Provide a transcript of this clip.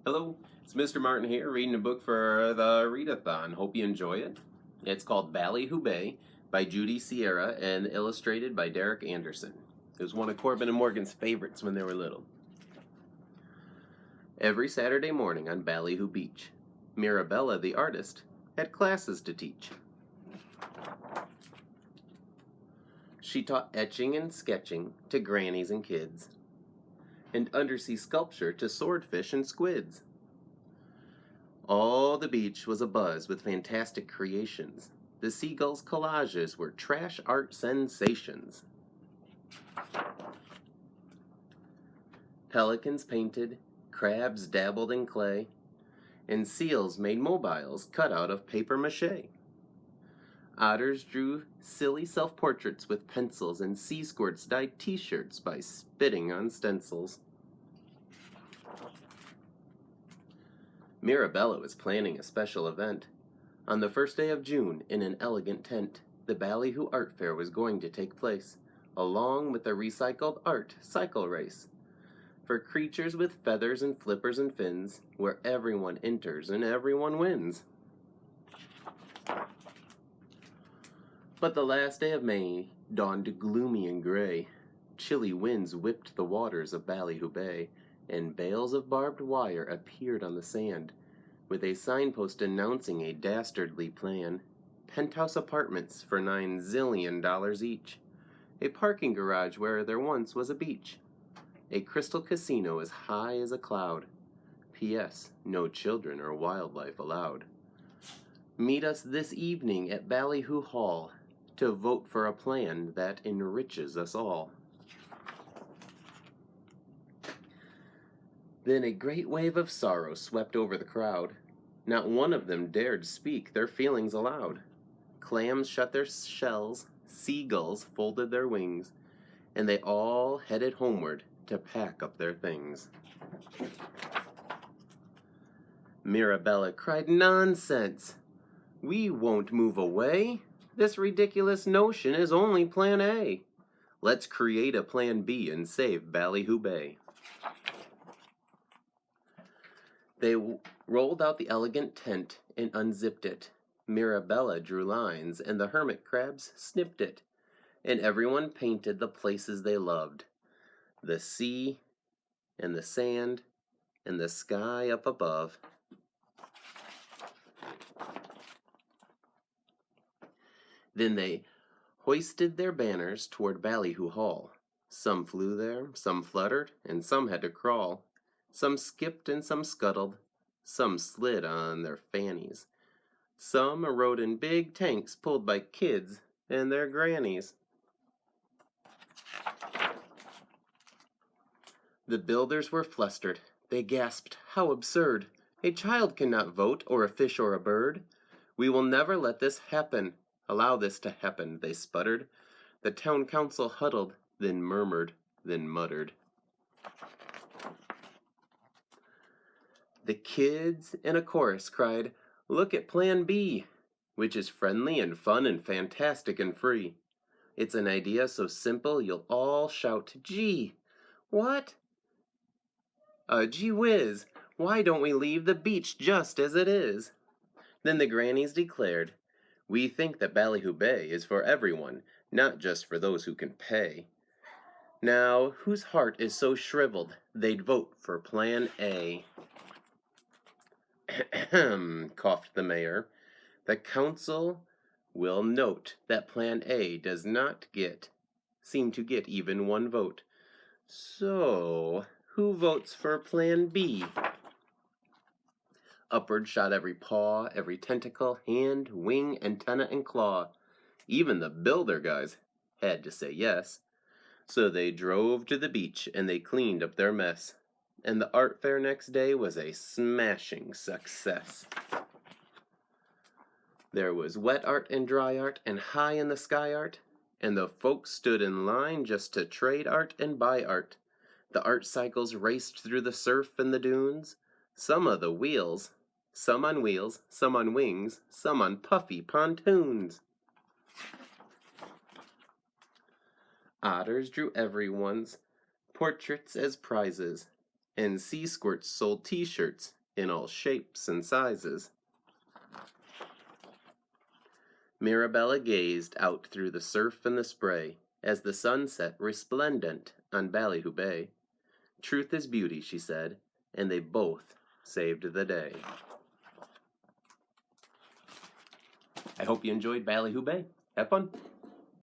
Hello, it's Mr. Martin here, reading a book for the Read-A-Thon. Hope you enjoy it. It's called Ballyhoo Bay by Judy Sierra and illustrated by Derek Anderson. It was one of Corbin and Morgan's favorites when they were little. Every Saturday morning on Ballyhoo Beach, Mirabella, the artist, had classes to teach. She taught etching and sketching to grannies and kids, and undersea sculpture to swordfish and squids. All the beach was abuzz with fantastic creations. The seagulls' collages were trash art sensations. Pelicans painted, crabs dabbled in clay, and seals made mobiles cut out of paper mache. Otters drew silly self-portraits with pencils, and sea squirts dyed t-shirts by spitting on stencils. Mirabella was planning a special event. On the first day of June, in an elegant tent, the Ballyhoo Art Fair was going to take place, along with the recycled art cycle race. For creatures with feathers and flippers and fins, where everyone enters and everyone wins. But the last day of May dawned gloomy and gray. Chilly winds whipped the waters of Ballyhoo Bay, and bales of barbed wire appeared on the sand, with a signpost announcing a dastardly plan. Penthouse apartments for $9 zillion each. A parking garage where there once was a beach. A crystal casino as high as a cloud. P.S. No children or wildlife allowed. Meet us this evening at Ballyhoo Hall to vote for a plan that enriches us all. Then a great wave of sorrow swept over the crowd. Not one of them dared speak their feelings aloud. Clams shut their shells, seagulls folded their wings, and they all headed homeward to pack up their things. Mirabella cried, "Nonsense! We won't move away. This ridiculous notion is only Plan A. Let's create a Plan B and save Ballyhoo Bay." They rolled out the elegant tent and unzipped it. Mirabella drew lines, and the hermit crabs snipped it. And everyone painted the places they loved. The sea, and the sand, and the sky up above. Then they hoisted their banners toward Ballyhoo Hall. Some flew there, some fluttered, and some had to crawl. Some skipped and some scuttled. Some slid on their fannies. Some rode in big tanks pulled by kids and their grannies. The builders were flustered. They gasped, "How absurd! A child cannot vote, or a fish or a bird. We will never let this happen. Allow this to happen," they sputtered. The town council huddled, then murmured, then muttered. The kids in a chorus cried, "Look at Plan B, which is friendly and fun and fantastic and free. It's an idea so simple you'll all shout, 'Gee, what? Gee whiz, why don't we leave the beach just as it is?'" Then the grannies declared, "We think that Ballyhoo Bay is for everyone, not just for those who can pay." Now, whose heart is so shriveled they'd vote for Plan A? "Ahem," coughed the mayor. "The council will note that Plan A does not seem to get even one vote. So, who votes for Plan B?" Upward shot every paw, every tentacle, hand, wing, antenna, and claw. Even the builder guys had to say yes. So they drove to the beach and they cleaned up their mess. And the art fair next day was a smashing success. There was wet art and dry art and high in the sky art, and the folks stood in line just to trade art and buy art. The art cycles raced through the surf and the dunes, some on wheels, some on wings, some on puffy pontoons. Otters drew everyone's portraits as prizes. and sea squirts sold t-shirts in all shapes and sizes. Mirabella gazed out through the surf and the spray as the sun set resplendent on Ballyhoo Bay. Truth is beauty, she said, and they both saved the day. I hope you enjoyed Ballyhoo Bay. Have fun.